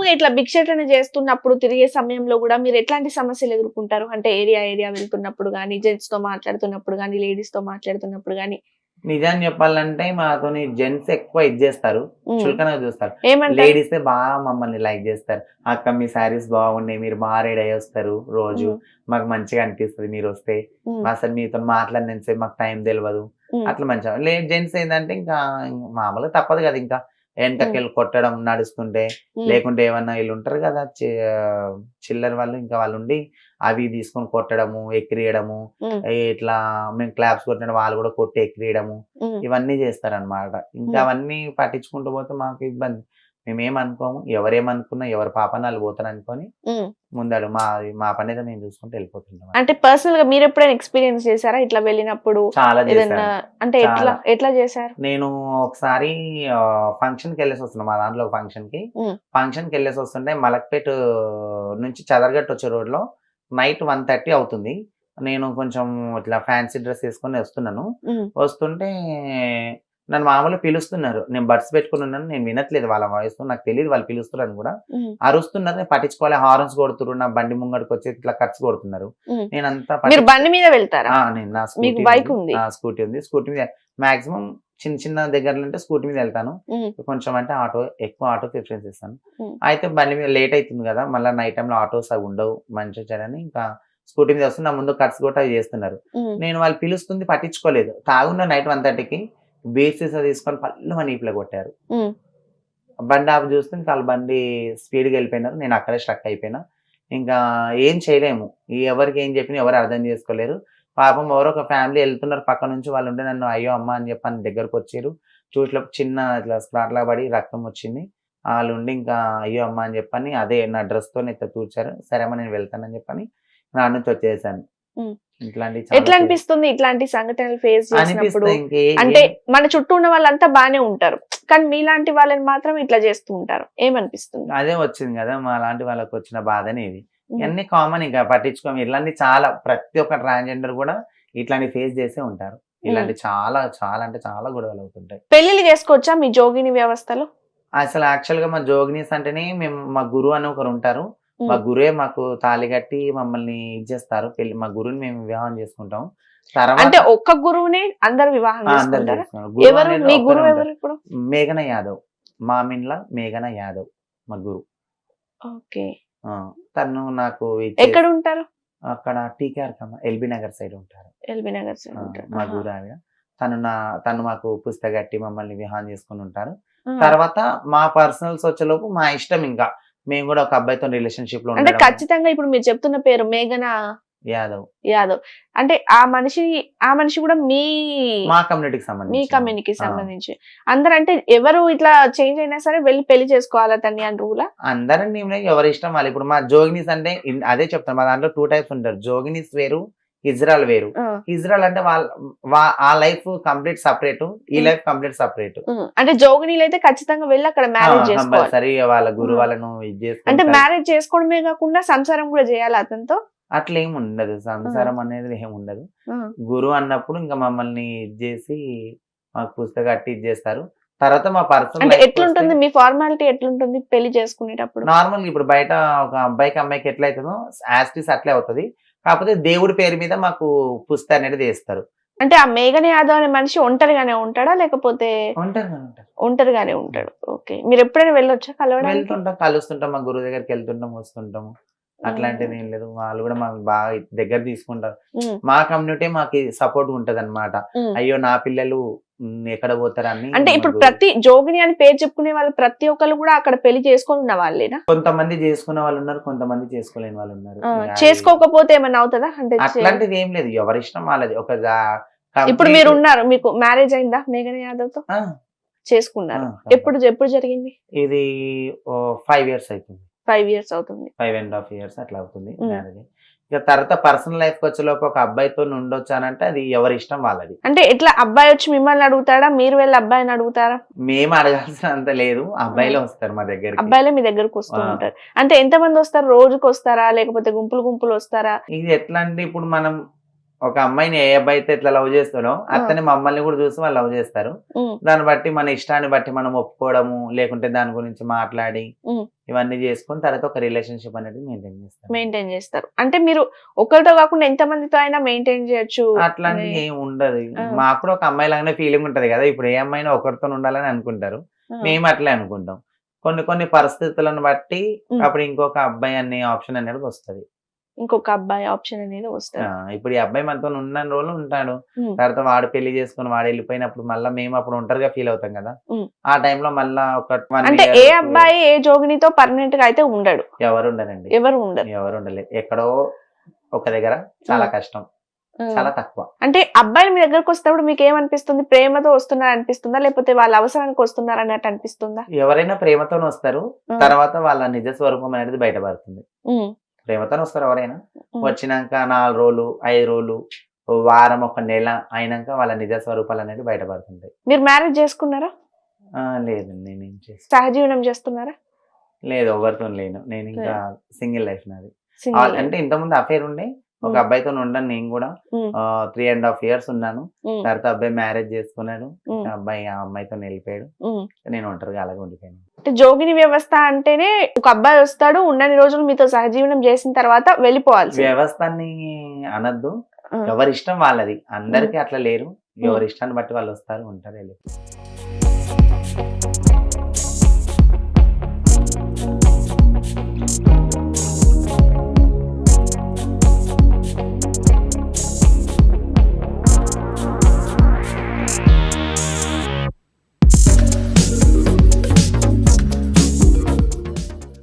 మామూలుగా ఇట్లా భిక్షాటన చేస్తున్నప్పుడు తిరిగే సమయంలో కూడా మీరు ఎట్లాంటి సమస్యలు ఎదుర్కొంటారు? అంటే ఏరియా వెళ్తున్నప్పుడు గానీ, జెంట్స్ తో మాట్లాడుతున్నప్పుడు గానీ, లేడీస్ తో మాట్లాడుతున్నప్పుడు గానీ? నిజాన్ని చెప్పాలంటే మాతోని జెంట్స్ ఎక్కువ ఇది చేస్తారు, హ్మ్. చులకనగా చూస్తారు. ఏమంటారు? లేడీసే బాగా మమ్మల్ని లైక్ చేస్తారు. "అక్క మీ శారీస్ బాగున్నాయి. మీరు బాగా రెడీ అయ్యి వస్తారు రోజు. హ్మ్. మాకు మంచిగా అనిపిస్తది మీరొస్తే. హ్మ్. అసలు మీతోని మాట్లాడినంత సేపు మాకు టైం తెలవదు." హ్మ్. అట్లా మంచిగా జెంట్స్ ఏందంటే ఇంకా మామూలుగా తప్పదు కదా! ఇంకా హ్మ్. ఎనకకెళ్ళి కొట్టడం నడుస్తుంటే, హ్మ్. లేకుంటే ఏమన్నా ఈళ్ళుంటారు కదా! చిల్లర వాళ్ళు ఇంకా వాళ్ళుండి అవి తీసుకొని కొట్టడము, ఎక్కిరియడము. హ్మ్. ఇట్లా మేము క్లాప్స్ కొట్టినప్పుడు వాళ్ళు కూడా కొట్టి ఎక్కిరియడము. హ్మ్. ఇవన్నీ చేస్తారనమాట. ఇంకా హ్మ్. అవన్నీ పట్టించుకుంటూ పోతే మాకు ఇబ్బంది. మేమేమనుకోము. ఎవరేమనుకున్నా ఎవరి పాపాన ఆళ్ళు పోతారనుకోని హ్మ్. ముందడు మా పనేదో మేము చూసుకుంటూ వెళ్ళిపోతుంటాం. అంటే పర్సనల్‌గా మీరెప్పుడైనా ఎక్స్‌పీరియన్స్ చేసారా? ఇట్లా వెళ్ళినప్పుడు చాలా ఏదన్నా చేశాను. అంటే చాలా. ఎట్లా చేశారు? నేను ఒకసారి ఫంక్షన్‌కెళ్ళేసొస్తున్నా. మా దాంట్లో ఒక ఫంక్షన్‌కి. హ్మ్. ఫంక్షన్‌కెళ్ళేసొస్తుంటే మలక్పేట్ నుంచి చదరగట్టు వచ్చే రోడ్‌లో నైట్ 1:30 అవుతుంది. నేను కొంచెం ఇట్లా ఫ్యాన్సీ డ్రెస్ ఏసుకొని వస్తున్నాను. హ్మ్. వస్తుంటే నన్ను మామూలుగా పిలుస్తున్నారు. నేను బడ్స్ పెట్టుకొనున్నాను. నేను వినట్లేదు వాళ్ళ వాయిస్. నాకు తెలీదు వాళ్ళు పిలుస్తున్నారని గూడా. హ్మ్. అరుస్తున్నారు. నేను పట్టించుకోలే. హారన్స్ కొడుతుర్రు. నా బండి ముంగడికొచ్చి ఇట్లా కట్స్ కొడుతున్నారు. హ్మ్. నేనంతా మీరు బండి మీద వెళ్తారా? నేను నా మీకు స్కూటీ బైక్ ఉంది. ఉంది. స్కూటీ ఉంది. స్కూటీ మీద మాక్సిమం చిన్న చిన్న దగ్గరలంటే స్కూటీ మీద ఎళ్తాను. హ్మ్. కొంచెం అంటే ఎక్కువ ఆటో ప్రిఫరెన్స్ ఇస్తాను. హ్మ్. అయితే బండి మీద లేట్ అయితుంది గదా! మళ్ళా నైట్ టైమ్‌లో ఆటోస్ అవి ఉండవు. మంచి చెడని ఇంకా స్కూటీ మీద వస్తే నా ముందు కట్స్ కొట్టి అవి చేస్తున్నారు. హ్మ్. నేను వాళ్ళు పిలుస్తుంది పట్టించుకోలేదు. తాగున్న నైట్ 1:30కి బీర్ సీసా తీసుకొని పళ్ళుమని ఈపులో కొట్టారు. హ్మ్. బండి ఆపి చూస్తే ఇంకా ఆళ్ళ బండి స్పీడ్‌గా ఎళ్ళిపోయినారు. నేను అక్కడే స్ట్రక్ అయిపోయినా. ఇంకా ఏం చేయలేము. ఎవరికి ఏం చెప్పినా ఎవరు అర్థం చేసుకోలేరు. పాపం ఎవరో ఒక ఫ్యామిలీ ఎళ్తున్నారు పక్క నుంచి వాళ్ళుండి నన్ను అయ్యో! అమ్మ అని చెప్పని దగ్గరకొచ్చిర్రు. చూట్లోకి చిన్న ఇట్లా స్ప్లాట్‌లా పడి రక్తం వచ్చింది. ఆళ్ళుండి ఇంకా అయ్యో! అమ్మ అని చెప్పని అదే నా డ్రెస్‌తోని ఇట్లా తూడ్చారు. సరే అమ్మ నేను వెళ్తానని చెప్పని నా నుంచి వచ్చేసాను. హ్మ్. ఇట్లాంటివి చాలా ఎట్లా అనిపిస్తుంది ఇట్లాంటి సంఘటనలు ఫేస్ చేసినప్పుడు? అనిపిస్తాయి. అంటే మన చుట్టూ ఉన్న వాళ్ళంతా బానే ఉంటారు. కానీ మీలాంటి వాళ్ళని మాత్రం ఇట్లా చేస్తూ ఉంటారు. ఏమనిపిస్తుంది? అదే వచ్చింది గదా! మాలాంటి వాళ్ళకొచ్చిన బాధనే ఇది. హ్మ్. ఇయన్నీ కామన్ ఇంక పట్టించుకోము. ఇట్లాంటి చాలా ప్రతి ఒక్క ట్రాన్స్‌జెండర్ గూడా ఇట్లాంటివి ఫేస్ చేసే ఉంటారు. హ్మ్. ఇలాంటి చాలా చాలా అంటే చాలా గొడవలవుతుంటాయి. పెళ్ళిళ్ళు చేసుకోవచ్చా మీ జోగిని వ్యవస్థలో? అసలు యాక్చువల్‌గా మా జోగినీస్ అంటేనే మేము మా గురువు అని ఒకరుంటారు. మా హ్మ్. గురువే మాకు తాళి కట్టి మమ్మల్ని ఇది చేస్తారు. మా గురువుని మేము వివాహం చేసుకుంటాం. అంటే తర్వాత ఒక్క గురువునే అందరూ వివాహం అందరూ చేసుకుంటారా? చేసుకున్నారు. గురువు ఎవరు అనేది మీ ఒక్కరే గురువు ఉంటారు. ఎవరు ఇప్పుడు? మేఘన యాదవ్. మామిండ్ల మేఘన యాదవ్ మా గురువు. ఓకే. ఆ! తను నాకు ఇచ్చేసి ఎక్కడుంటారు? అక్కడ టీకేఆర్ ఎల్బీ నగర్ సైడ్ ఉంటారు. ఎల్బీ నగర్ సైడ్ ఉంటారు. మా ఆహా! గురావిడ. తను తను మాకు పుస్తకట్టి మమ్మల్ని వివాహం చేసుకొనుంటారు. ఆ! తర్వాత మా పర్సనల్స్ వచ్చేలోపు మా ఇష్టం ఇంకా. మేము గూడా ఒక అబ్బాయితోని రిలేషన్‌షిప్‌లో అంటే ఉండడము. ఖచ్చితంగా ఇప్పుడు మీరు చెప్తున్న పేరు మేఘన యాదవ్. యాదవ్. అంటే ఆ మనిషి కూడా మా కమ్యూనిటీకి మీ సంబంధించినామే. కమ్యూనిటీకి ఆ! సంబంధించి. అందరంటే ఎవరు ఇట్లా చేంజ్ అయినా సరే వెళ్లి పెళ్లి చేసుకోవాలా తన్ని అని రూలా? అందరని ఏం లేదు. ఎవరి ఇష్టం వాళ్ళు. ఇప్పుడు మా జోగినీస్ అంటే అదే చెప్తాను. మా దాంట్లో 2 టైప్స్ ఉంటారు. జోగినీస్ వేరు, హిజ్రాలు వేరు. ఆ! హిజ్రాలు అంటే ఆ లైఫ్ కంప్లీట్ సెపరేటు. ఈ హ్మ్. Life complete separate. హ్మ్. అంటే జోగినీలైతే ఖచ్చితంగా వెళ్లి అక్కడ మ్యారేజ్ చేసుకోవాలి. కంపల్సరీ వాళ్ళ గురువు ఆ! వాళ్ళను ఇది అంటే చేసుకొని మ్యారేజ్ చేసుకోవడమే కాకుండా సంసారం కూడా చేయాలా అతనితో? అట్లేముండదు. ఆ! సంసారం అనేది ఏముండదు. ఆ! గురువు అన్నప్పుడు ఇంక మమ్మల్ని ఇది జేసి, మాకు పుస్తకం కట్టి ఇది జేస్తారు. తర్వాత మా పర్సనల్ అంటే లైఫ్‌కొస్తే ఎట్లుంటుంది? మీ ఫార్మాలిటీ ఎట్లుంటుంది పెళ్లి చేసుకునేటప్పుడు? నార్మల్‌గా ఇప్పుడు బయట ఒక అబ్బాయికి, అమ్మాయికి ఎట్లయితదో యాజ్ ఇట్ ఈజ్ అట్లే అవుతది. కాకపోతే దేవుడి పేరు మీద మాకు పుస్తక అనేది తీస్తారు. అంటే ఆ మేఘన యాదవ్ అనే మనిషి ఒంటరిగానే ఉంటాడా? లేకపోతే ఉంటారు కదా! ఉంటారు. ఒంటరిగానే హ్మ్. ఉంటాడు. ఓకే. మీరెప్పుడైనా వెళ్ళొచ్చా కలవడానికి? వెళ్తుంటాం, కలుస్తుంటాం. మా గురువు దగ్గరికెళ్తుంటాం, వస్తుంటాము. హుహు. అట్లాంటిదేం లేదు. వాళ్ళు గూడా మాకు బాగా దగ్గర తీసుకుంటారు. హ్మ్. మా కమ్యూనిటీ మాకి సపోర్ట్‌గా ఉంటదనమాట. హ్మ్. అయ్యో! నా పిల్లలు ఎక్కడ పోతారని అంటే మా ఇప్పుడు గురువు ప్రతి జోగిని అని పేరు చెప్పుకునే వాళ్ళు ప్రతి ఒక్కళ్ళు కూడా అక్కడ పెళ్లి చేసుకొని ఉన్న వాళ్ళేనా? కొంతమంది చేసుకున్న వాళ్ళున్నారు. కొంతమంది చేసుకోలేని వాళ్ళున్నారు. ఆ! ఇగ అది చేసుకోకపోతే ఏమన్నా అవుతదా? అంటే అట్లాంటిదేం లేదు. ఎవరిష్టం వాళ్ళది. ఒక ఇప్పుడు కంప్లీట్ మీరున్నారు. మీకు మ్యారేజ్ అయిందా మేఘన యాదవ్‌తో? ఆ! ఆ! చేసుకున్నారు. కంపల్ ఎప్పుడు జరిగింది? ఇది 5 ఇయర్స్ అయితుంది. 5 ఇయర్స్ అవుతుంది. 5 ½ ఇయర్స్ అట్లా అవుతుంది హ్మ్. మ్యారేజ్ అయ్యి. ఇక తర్వాత పర్సనల్ లైఫ్‌కొచ్చేలోపు ఒక అబ్బాయితోని ఉండొచ్చానంటే అది ఎవరి ఇష్టం వాళ్ళది. అంటే ఎట్లా అబ్బాయొచ్చి మిమ్మల్ని అడుగుతాడా? మీరు వెళ్లి అబ్బాయిని అడుగుతారా? మేము అడగాల్సినంత లేదు. ఆ! అబ్బాయిలే వస్తారు మా దగ్గరికి. అబ్బాయిలే మీ దగ్గరకొస్తూ ఆ! ఉంటారు. అంటే ఎంతమందొస్తారు? రోజుకొస్తారా? లేకపోతే గుంపులు గుంపులొస్తారా? ఇది ఎట్లా అంటే ఇప్పుడు మనం ఒక అమ్మాయిని ఏ అబ్బాయి అయితే ఇట్లా లవ్ చేస్తాడో అతని మమ్మల్ని కూడా చూసి వాళ్ళు లవ్ చేస్తారు. దాన్ని బట్టి మన ఇష్టాన్ని బట్టి మనం ఒప్పుకోవడము, లేకుంటే దాని గురించి మాట్లాడి ఇవన్నీ చేసుకొని తర్వాత ఒక రిలేషన్షిప్ అనేది మెయింటైన్ చేస్తారు. అంటే మీరు ఒకరితో కాకుండా ఎంత మందితో అయినా మెయింటైన్ చేయొచ్చు. అట్లాంటి ఏం ఉండదు. మాకు కూడా ఒక అమ్మాయి లాగానే ఫీలింగ్ ఉంటది కదా. ఇప్పుడు ఏ అమ్మాయినా ఒకరితో ఉండాలని అనుకుంటారు, మేము అట్లే అనుకుంటాం. కొన్ని కొన్ని పరిస్థితులను బట్టి అప్పుడు ఇంకొక అబ్బాయి అనే ఆప్షన్ అనేది వస్తది. ఇంకొక అబ్బాయి ఆప్షన్ అనేది వస్తుంది. ఇప్పుడు ఈ అబ్బాయి మనతో ఉన్న రోజులు ఉంటాడు, తర్వాత వాడు పెళ్లి చేసుకుని వాడు వెళ్ళిపోయినప్పుడు మళ్ళీ మేము అప్పుడు ఒంటరిగా ఫీల్ అవుతాం కదా. ఆ టైంలో మళ్ళా ఒక అంటే ఏ అబ్బాయి ఏ జోగినితో పర్మనెంట్ గా అయితే ఉండడు. ఎవరు ఉండరండి, ఎవరు ఉండలేదు. ఎక్కడో ఒక దగ్గర చాలా కష్టం, చాలా తక్కువ. అంటే అబ్బాయిలు మీ దగ్గరకు వస్తున్నప్పుడు మీకు ఏమనిపిస్తుంది? ప్రేమతో వస్తున్నారు అనిపిస్తుందా, లేకపోతే వాళ్ళ అవసరానికి వస్తున్నారు అన్నట్టు అనిపిస్తుందా? ఎవరైనా ప్రేమతో వస్తారు, తర్వాత వాళ్ళ నిజ స్వరూపం అనేది బయటపడుతుంది. ప్రేమతో వస్తారు ఎవరైనా, వచ్చినాక 4 రోజులు 5 రోజులు వారం ఒక నెల అయినాక వాళ్ళ నిజ స్వరూపాలు అనేది బయటపడుతుంటాయి. మీరు మ్యారేజ్ చేసుకున్నారా? లేదండి, నేనేం చేస్తాను. సహజీవనం చేస్తున్నారా? లేదు, ఎవరితో లేను. నేను ఇంకా సింగిల్ లైఫ్ నాది. అంటే ఇంతకుముందు అఫేర్ ఉండే ఒక అబ్బాయితో ఉండను. నేను కూడా 3.5 years ఉన్నాను. తర్వాత అబ్బాయి మ్యారేజ్ చేసుకున్నాడు, అబ్బాయి ఆ అమ్మాయితో వెళ్ళిపోయాడు. నేను ఒంటరిగా అలాగే ఉండిపోయాను. అంటే జోగిని వ్యవస్థ అంటేనే ఒక అబ్బాయి వస్తాడు, ఉన్నన్ని రోజులు మీతో సహజీవనం చేసిన తర్వాత వెళ్ళిపోవాలి. వ్యవస్థని అనద్దు, ఎవరి ఇష్టం వాళ్ళది. అందరికీ అట్లా లేరు, ఎవరి ఇష్టాన్ని బట్టి వాళ్ళు వస్తారు, ఉంటారు, వెళ్ళిపోతారు.